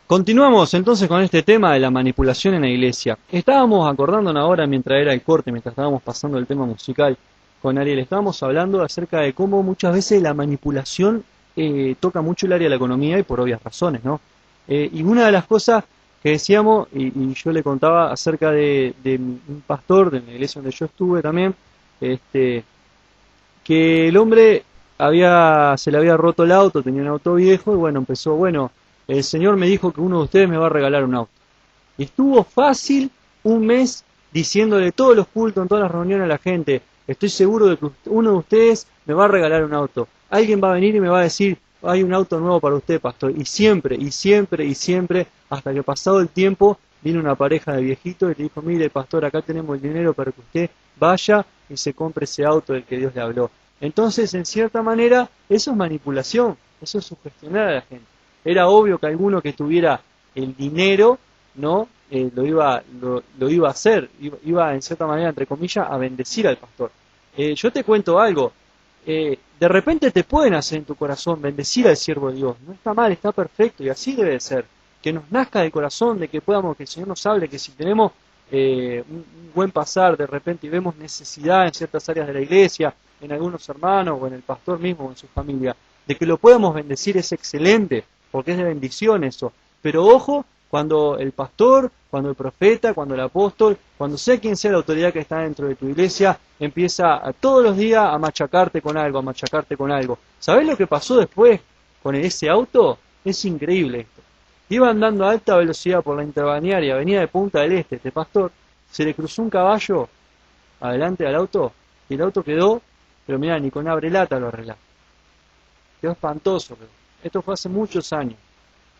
Continuamos entonces con este tema de la manipulación en la iglesia. Estábamos acordándonos ahora mientras era el corte, mientras estábamos pasando el tema musical con Ariel, estábamos hablando acerca de cómo muchas veces la manipulación toca mucho el área de la economía y por obvias razones, ¿no? Y una de las cosas que decíamos, y yo le contaba acerca de un pastor de la iglesia donde yo estuve también, que el hombre se le había roto el auto, tenía un auto viejo, y bueno, el Señor me dijo que uno de ustedes me va a regalar un auto. Y estuvo fácil un mes diciéndole todos los cultos, en todas las reuniones a la gente, estoy seguro de que uno de ustedes me va a regalar un auto. Alguien va a venir y me va a decir, hay un auto nuevo para usted, pastor. Y siempre, hasta que pasado el tiempo, vino una pareja de viejitos y le dijo, mire, pastor, acá tenemos el dinero para que usted vaya y se compre ese auto del que Dios le habló. Entonces, en cierta manera, eso es manipulación, eso es sugestionar a la gente. Era obvio que alguno que tuviera el dinero, ¿no? Lo iba a hacer, iba en cierta manera, entre comillas, a bendecir al pastor. Yo te cuento algo, de repente te pueden hacer en tu corazón bendecir al siervo de Dios, no está mal, está perfecto y así debe de ser, que nos nazca del corazón, de que podamos, que el Señor nos hable, que si tenemos un buen pasar de repente y vemos necesidad en ciertas áreas de la iglesia, en algunos hermanos o en el pastor mismo o en su familia, de que lo podamos bendecir es excelente, porque es de bendición eso, pero ojo, cuando el pastor, cuando el profeta, cuando el apóstol, cuando sea quien sea la autoridad que está dentro de tu iglesia, empieza todos los días a machacarte con algo, ¿Sabés lo que pasó después con ese auto? Es increíble esto. Iba andando a alta velocidad por la interbalnearia, venía de Punta del Este, pastor, se le cruzó un caballo adelante del auto, y el auto quedó, pero mirá, ni con abrelata lo arreglaron. Quedó espantoso, pero esto fue hace muchos años,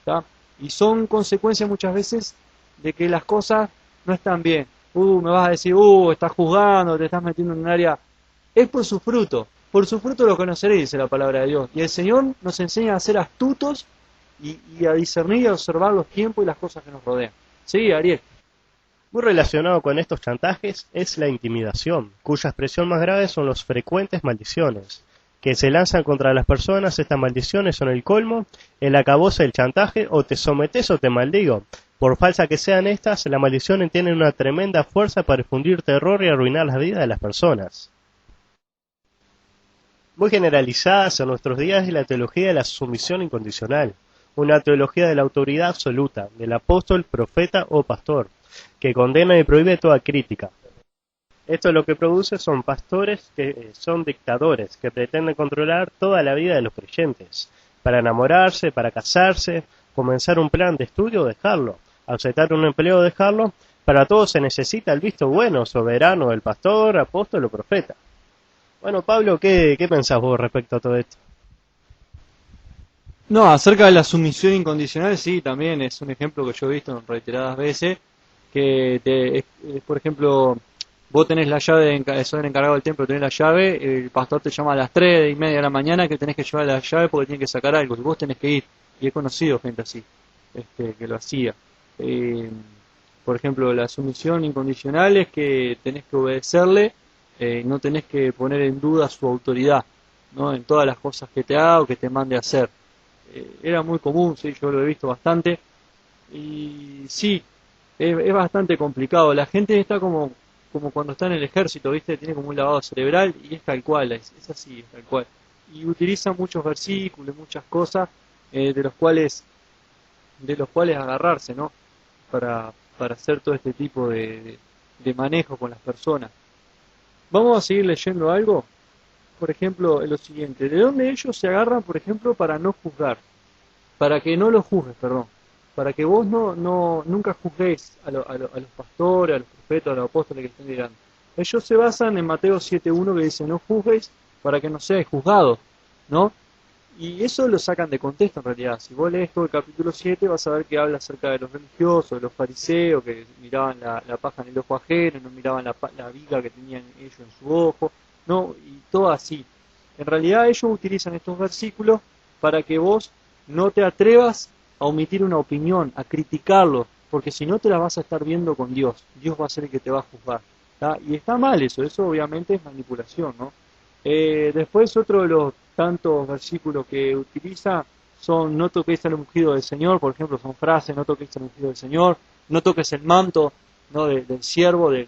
¿está? Y son consecuencias muchas veces de que las cosas no están bien. Me vas a decir, estás juzgando, te estás metiendo en un área. Es por su fruto lo conoceréis, dice la palabra de Dios. Y el Señor nos enseña a ser astutos y a discernir y a observar los tiempos y las cosas que nos rodean. Sí, Ariel. Muy relacionado con estos chantajes es la intimidación, cuya expresión más grave son las frecuentes maldiciones, que se lanzan contra las personas. Estas maldiciones son el colmo, el acabose del chantaje, o te sometes o te maldigo. Por falsa que sean estas, la maldición tiene una tremenda fuerza para infundir terror y arruinar la vida de las personas. Muy generalizadas en nuestros días es la teología de la sumisión incondicional, una teología de la autoridad absoluta, del apóstol, profeta o pastor, que condena y prohíbe toda crítica. Esto lo que produce son pastores que son dictadores, que pretenden controlar toda la vida de los creyentes, para enamorarse, para casarse, comenzar un plan de estudio o dejarlo, aceptar un empleo o dejarlo. Para todo se necesita el visto bueno, soberano del pastor, apóstol o profeta. Bueno, Pablo, ¿qué pensás vos respecto a todo esto? No, acerca de la sumisión incondicional, sí, también es un ejemplo que yo he visto en reiteradas veces, que por ejemplo, vos tenés la llave, sos el encargado del templo, tenés la llave, el pastor te llama a las 3:30 de la mañana que tenés que llevar la llave porque tiene que sacar algo, y vos tenés que ir, y he conocido gente así, que lo hacía. Por ejemplo, la sumisión incondicional es que tenés que obedecerle, no tenés que poner en duda su autoridad, ¿no? En todas las cosas que te haga o que te mande a hacer. Era muy común, sí, yo lo he visto bastante, y sí, es bastante complicado. La gente está como cuando está en el ejército, ¿viste? Tiene como un lavado cerebral y es tal cual, es así, es tal cual. Y utiliza muchos versículos, muchas cosas de los cuales agarrarse, ¿no? Para hacer todo este tipo de manejo con las personas. Vamos a seguir leyendo algo. Por ejemplo, lo siguiente, ¿de dónde ellos se agarran, por ejemplo, para no juzgar? Para que no los juzgues, perdón. Para que vos nunca juzguéis a los pastores, a los profetas, a los apóstoles que estén llegando. Ellos se basan en Mateo 7:1 que dice, no juzguéis para que no seáis juzgados, ¿no? Y eso lo sacan de contexto en realidad. Si vos lees todo el capítulo 7 vas a ver que habla acerca de los religiosos, de los fariseos, que miraban la paja en el ojo ajeno, no miraban la viga que tenían ellos en su ojo, ¿no? Y todo así. En realidad ellos utilizan estos versículos para que vos no te atrevas a omitir una opinión, a criticarlo, porque si no te la vas a estar viendo con Dios. Dios va a ser el que te va a juzgar, ¿tá? Y está mal eso obviamente es manipulación, ¿no? Después otro de los tantos versículos que utiliza son no toquéis al ungido del Señor, por ejemplo, son frases, no toquéis al ungido del Señor, no toques el manto, ¿no? del siervo, del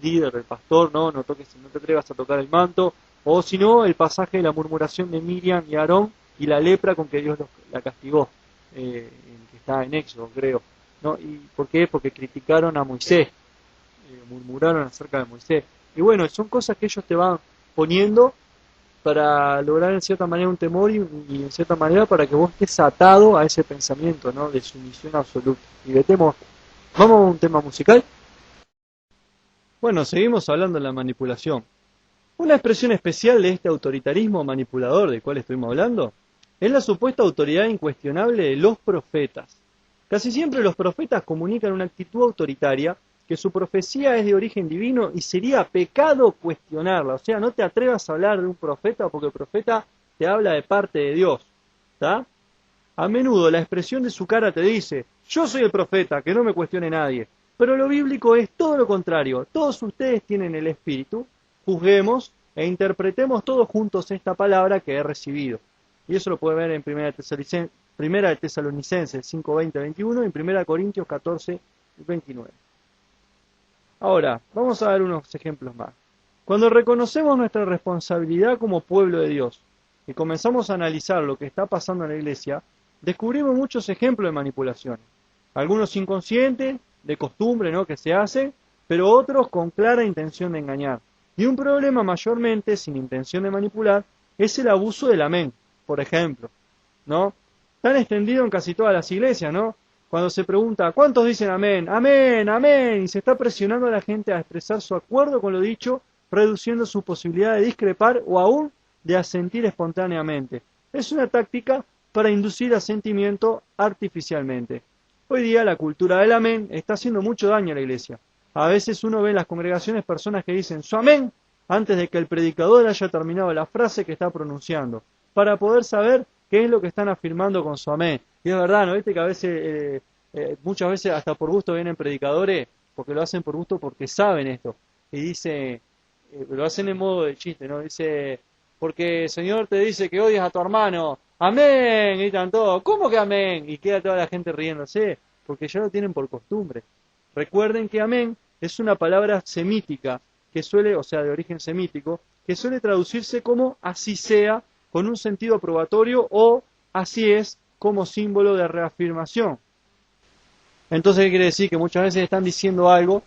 líder, del pastor, no toques, no te atrevas a tocar el manto, o si no, el pasaje de la murmuración de Miriam y Aarón y la lepra con que Dios la castigó, que está en Éxodo, creo, ¿no? ¿Y por qué? Porque criticaron a Moisés, murmuraron acerca de Moisés, y bueno, son cosas que ellos te van poniendo para lograr en cierta manera un temor y en cierta manera para que vos estés atado a ese pensamiento, ¿no? De sumisión absoluta. Y de temor. Vamos a un tema musical. Bueno, seguimos hablando de la manipulación. Una expresión especial de este autoritarismo manipulador del cual estuvimos hablando es la supuesta autoridad incuestionable de los profetas. Casi siempre los profetas comunican una actitud autoritaria, que su profecía es de origen divino y sería pecado cuestionarla. O sea, no te atrevas a hablar de un profeta porque el profeta te habla de parte de Dios, ¿está? A menudo la expresión de su cara te dice, yo soy el profeta, que no me cuestione nadie. Pero lo bíblico es todo lo contrario. Todos ustedes tienen el Espíritu, juzguemos e interpretemos todos juntos esta palabra que he recibido. Y eso lo puede ver en Primera de Tesalonicenses 5:20-21 y en Primera Corintios 14:29. Ahora, vamos a ver unos ejemplos más. Cuando reconocemos nuestra responsabilidad como pueblo de Dios y comenzamos a analizar lo que está pasando en la iglesia, descubrimos muchos ejemplos de manipulaciones. Algunos inconscientes, de costumbre, ¿no?, que se hacen, pero otros con clara intención de engañar. Y un problema mayormente, sin intención de manipular, es el abuso del amén, por ejemplo, ¿no? Tan extendido en casi todas las iglesias, ¿no? Cuando se pregunta, ¿cuántos dicen amén? Amén, amén, y se está presionando a la gente a expresar su acuerdo con lo dicho, reduciendo su posibilidad de discrepar o aún de asentir espontáneamente. Es una táctica para inducir asentimiento artificialmente. Hoy día la cultura del amén está haciendo mucho daño a la iglesia. A veces uno ve en las congregaciones personas que dicen su amén antes de que el predicador haya terminado la frase que está pronunciando, para poder saber qué es lo que están afirmando con su amén. Y es verdad, ¿no? Viste que a veces, muchas veces hasta por gusto vienen predicadores, porque lo hacen por gusto porque saben esto. Y dice, lo hacen en modo de chiste, ¿no? Dice, porque el Señor te dice que odias a tu hermano. Amén, gritan todos. ¿Cómo que amén? Y queda toda la gente riéndose, porque ya lo tienen por costumbre. Recuerden que amén es una palabra semítica, que suele, o sea, de origen semítico, que suele traducirse como así sea, con un sentido probatorio, o así es, como símbolo de reafirmación. Entonces, ¿qué quiere decir? Que muchas veces están diciendo algo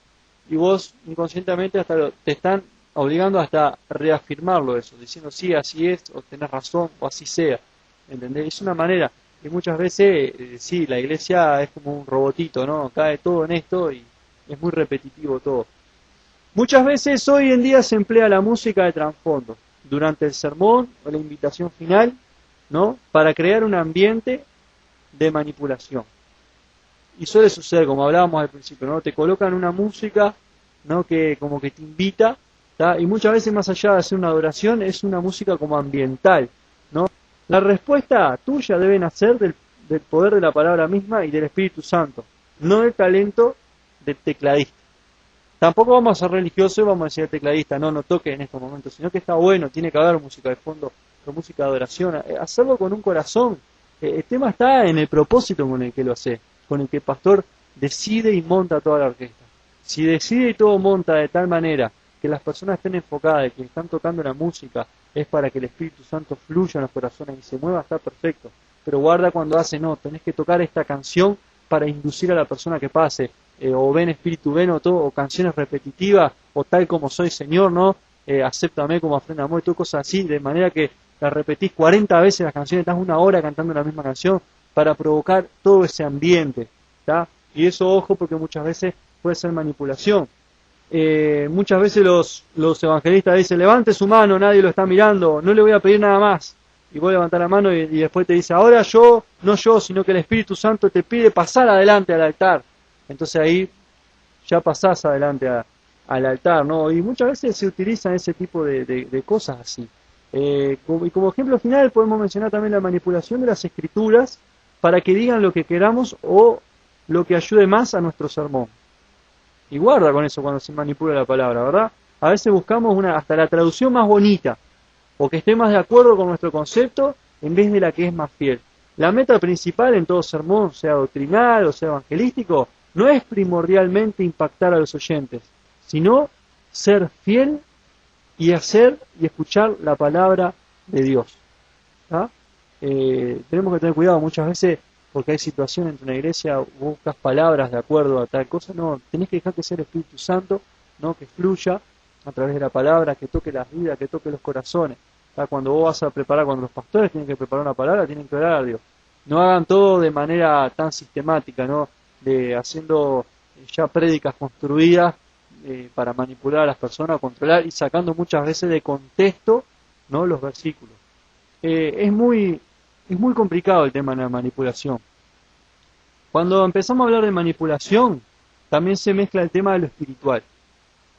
y vos inconscientemente hasta te están obligando hasta reafirmarlo eso, diciendo sí, así es, o tenés razón, o así sea. ¿Entendés? Es una manera que muchas veces, sí, la iglesia es como un robotito, ¿no? Cae todo en esto y es muy repetitivo todo. Muchas veces hoy en día se emplea la música de trasfondo durante el sermón o la invitación final, ¿no? Para crear un ambiente de manipulación. Y suele suceder, como hablábamos al principio, ¿no? Te colocan una música, ¿no? Que como que te invita, ¿tá? Y muchas veces más allá de hacer una adoración, es una música como ambiental, ¿no? La respuesta tuya debe nacer del poder de la palabra misma y del Espíritu Santo, no del talento del tecladista. Tampoco vamos a ser religiosos y vamos a decir al tecladista, no toque en estos momentos, sino que está bueno, tiene que haber música de fondo, con música de adoración, hacerlo con un corazón. El tema está en el propósito con el que lo hace, con el que el pastor decide y monta toda la orquesta. Si decide y todo monta de tal manera que las personas estén enfocadas, de que están tocando la música, es para que el Espíritu Santo fluya en los corazones y se mueva, está perfecto. Pero guarda cuando hace, no, tenés que tocar esta canción para inducir a la persona que pase, o ven Espíritu, ven o todo, o canciones repetitivas, o tal como soy Señor, ¿no? Acéptame como ofrenda de amor, y todo cosas así, de manera que la repetís 40 veces las canciones, estás una hora cantando la misma canción, para provocar todo ese ambiente, ¿tá? Y eso, ojo, porque muchas veces puede ser manipulación. Muchas veces los evangelistas dicen, levante su mano, nadie lo está mirando, no le voy a pedir nada más. Y vos levantás la mano y después te dice, ahora yo, no yo, sino que el Espíritu Santo te pide pasar adelante al altar. Entonces ahí ya pasás adelante al altar, ¿no? Y muchas veces se utilizan ese tipo de cosas así. Y como ejemplo final podemos mencionar también la manipulación de las escrituras para que digan lo que queramos o lo que ayude más a nuestro sermón. Y guarda con eso cuando se manipula la palabra, ¿verdad? A veces buscamos hasta la traducción más bonita, o que esté más de acuerdo con nuestro concepto, en vez de la que es más fiel. La meta principal en todo sermón, sea doctrinal o sea evangelístico, no es primordialmente impactar a los oyentes, sino ser fiel y hacer y escuchar la palabra de Dios. ¿Tá? Tenemos que tener cuidado muchas veces, porque hay situaciones entre una iglesia, buscas palabras de acuerdo a tal cosa, no, tenés que dejar que sea el Espíritu Santo, no, que fluya a través de la palabra, que toque las vidas, que toque los corazones. ¿Tá? Cuando vos vas a preparar, cuando los pastores tienen que preparar una palabra, tienen que orar a Dios. No hagan todo de manera tan sistemática, ¿no? De haciendo ya prédicas construidas para manipular a las personas, controlar y sacando muchas veces de contexto, ¿no? Los versículos. Es muy complicado el tema de la manipulación. Cuando empezamos a hablar de manipulación, también se mezcla el tema de lo espiritual,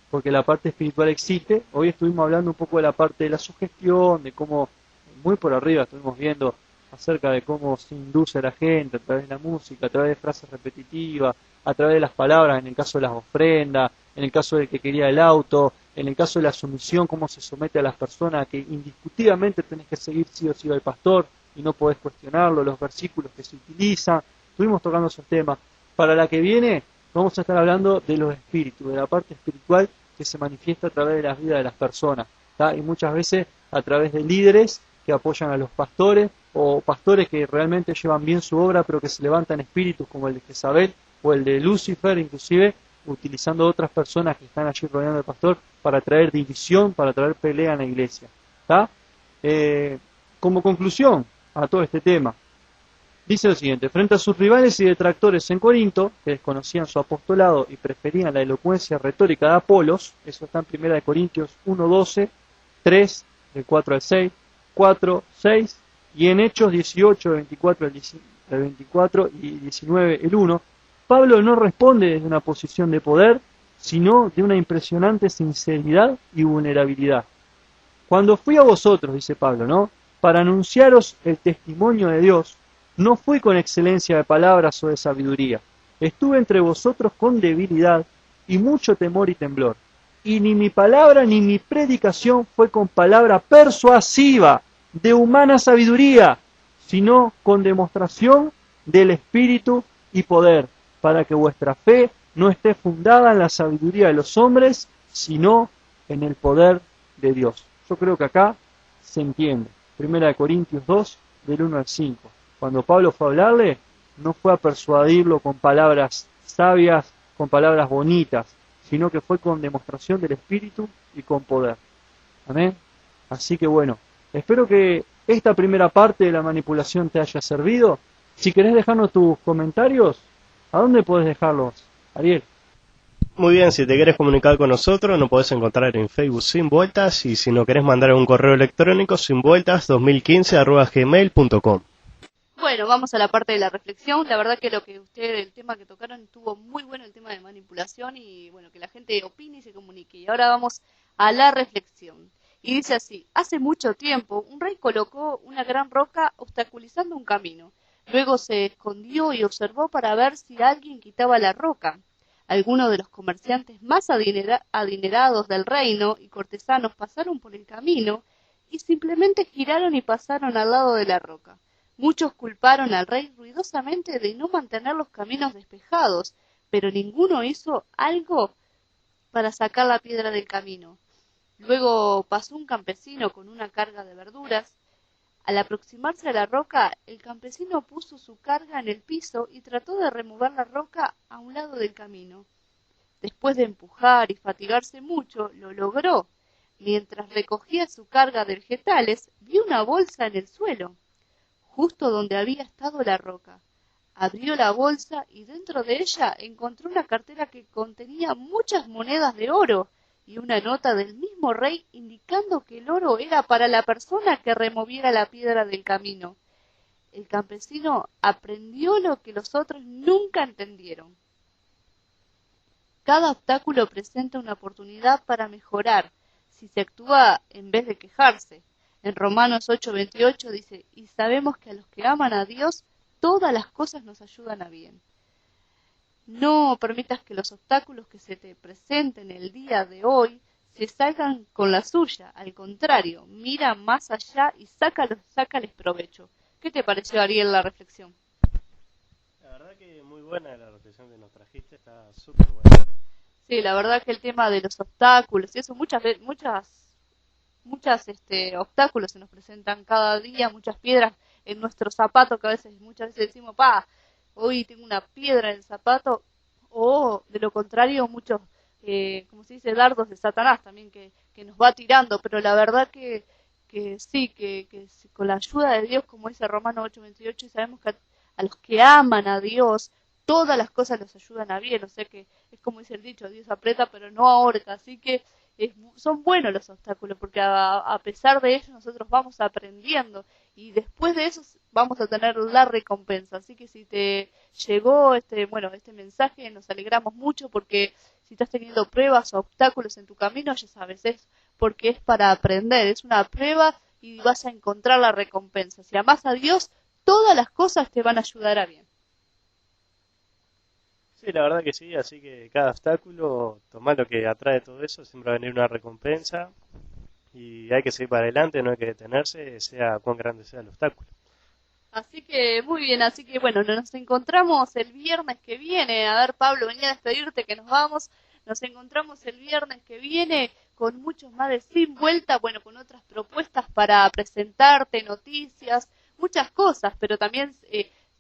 porque la parte espiritual existe. Hoy estuvimos hablando un poco de la parte de la sugestión, de cómo, muy por arriba estuvimos viendo acerca de cómo se induce a la gente a través de la música, a través de frases repetitivas, a través de las palabras, en el caso de las ofrendas, en el caso del que quería el auto, en el caso de la sumisión, cómo se somete a las personas, que indiscutiblemente tenés que seguir sí o sí al pastor y no podés cuestionarlo, los versículos que se utilizan. Estuvimos tocando esos temas. Para la que viene vamos a estar hablando de los espíritus, de la parte espiritual que se manifiesta a través de las vidas de las personas, ¿tá? Y muchas veces a través de líderes que apoyan a los pastores, o pastores que realmente llevan bien su obra, pero que se levantan espíritus como el de Jezabel o el de Lucifer, inclusive utilizando otras personas que están allí rodeando al pastor para traer división, para traer pelea en la iglesia, ¿tá? Como conclusión a todo este tema, dice lo siguiente: frente a sus rivales y detractores en Corinto, que desconocían su apostolado y preferían la elocuencia retórica de Apolos, eso está en 1 Corintios 1:12, 3, del 4 al 6, 4, 6, Y en Hechos 18, 24 y 19, el 1, Pablo no responde desde una posición de poder, sino de una impresionante sinceridad y vulnerabilidad. Cuando fui a vosotros, dice Pablo, ¿no?, para anunciaros el testimonio de Dios, no fui con excelencia de palabras o de sabiduría. Estuve entre vosotros con debilidad y mucho temor y temblor. Y ni mi palabra ni mi predicación fue con palabra persuasiva de humana sabiduría, sino con demostración del Espíritu y poder, para que vuestra fe no esté fundada en la sabiduría de los hombres, sino en el poder de Dios. Yo creo que acá se entiende. 1 Corintios 2, del 1 al 5. Cuando Pablo fue a hablarle, no fue a persuadirlo con palabras sabias, con palabras bonitas, sino que fue con demostración del Espíritu y con poder. Amén. Así que bueno, espero que esta primera parte de la manipulación te haya servido. Si querés dejarnos tus comentarios, ¿a dónde podés dejarlos, Ariel? Muy bien, si te querés comunicar con nosotros, nos podés encontrar en Facebook Sin Vueltas, y si nos querés mandar un correo electrónico, sinvueltas2015@gmail.com. Bueno, vamos a la parte de la reflexión. La verdad que el tema que tocaron estuvo muy bueno, el tema de manipulación, y bueno, que la gente opine y se comunique. Y ahora vamos a la reflexión. Y dice así: hace mucho tiempo, un rey colocó una gran roca obstaculizando un camino. Luego se escondió y observó para ver si alguien quitaba la roca. Algunos de los comerciantes más adinerados del reino y cortesanos pasaron por el camino y simplemente giraron y pasaron al lado de la roca. Muchos culparon al rey ruidosamente de no mantener los caminos despejados, pero ninguno hizo algo para sacar la piedra del camino. Luego pasó un campesino con una carga de verduras. Al aproximarse a la roca, el campesino puso su carga en el piso y trató de remover la roca a un lado del camino. Después de empujar y fatigarse mucho, lo logró. Mientras recogía su carga de vegetales, vio una bolsa en el suelo, justo donde había estado la roca. Abrió la bolsa y dentro de ella encontró una cartera que contenía muchas monedas de oro y una nota del mismo rey indicando que el oro era para la persona que removiera la piedra del camino. El campesino aprendió lo que los otros nunca entendieron. Cada obstáculo presenta una oportunidad para mejorar, si se actúa en vez de quejarse. En Romanos 8:28 dice: y sabemos que a los que aman a Dios, todas las cosas nos ayudan a bien. No permitas que los obstáculos que se te presenten el día de hoy se salgan con la suya. Al contrario, mira más allá y sácales provecho. ¿Qué te pareció, Ariel, la reflexión? La verdad que muy buena la reflexión que nos trajiste, está súper buena. Sí, la verdad que el tema de los obstáculos, y eso muchos obstáculos se nos presentan cada día, muchas piedras en nuestro zapato, que muchas veces decimos, hoy tengo una piedra en el zapato, o de lo contrario, muchos, como se dice, dardos de Satanás también que nos va tirando, pero la verdad que sí, que con la ayuda de Dios, como dice Romanos 8:28, y sabemos que a los que aman a Dios, todas las cosas los ayudan a bien, o sea que es como dice el dicho, Dios aprieta pero no ahorca, así que son buenos los obstáculos, porque a pesar de ellos nosotros vamos aprendiendo, y después de eso vamos a tener la recompensa. Así que si te llegó este mensaje, nos alegramos mucho, porque si estás teniendo pruebas o obstáculos en tu camino, ya sabes, es porque es para aprender, es una prueba y vas a encontrar la recompensa. Si amás a Dios, todas las cosas te van a ayudar a bien. Sí, la verdad que sí, así que cada obstáculo, tomá lo que atrae todo eso, siempre va a venir una recompensa, y hay que seguir para adelante, no hay que detenerse, sea cuán grande sea el obstáculo. Así que muy bien, así que bueno, nos encontramos el viernes que viene. A ver, Pablo, venía a despedirte que nos vamos. Nos encontramos el viernes que viene con muchos más de Sin Vuelta, bueno, con otras propuestas para presentarte, noticias, muchas cosas, pero también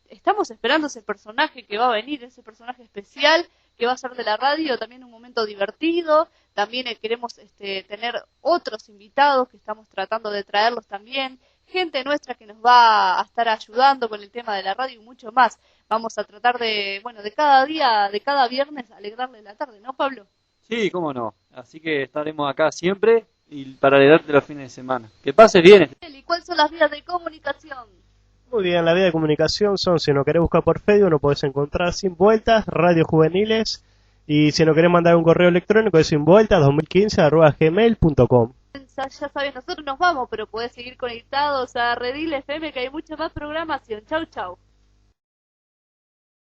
estamos esperando ese personaje que va a venir, ese personaje especial que va a ser de la radio, también un momento divertido. También queremos tener otros invitados que estamos tratando de traerlos también, gente nuestra que nos va a estar ayudando con el tema de la radio y mucho más. Vamos a tratar de cada día, de cada viernes, alegrarle la tarde, ¿no, Pablo? Sí, cómo no. Así que estaremos acá siempre y para alegrarte los fines de semana. Que pases bien. ¿Y cuáles son las vías de comunicación? Muy bien, la vía de comunicación son, si no querés buscar por Facebook, nos podés encontrar Sin Vueltas, Radio Juveniles, y si no querés mandar un correo electrónico es sinvueltas2015@gmail.com. Ya sabes, nosotros nos vamos, pero podés seguir conectados a Redil FM, que hay mucha más programación. Chau, chau.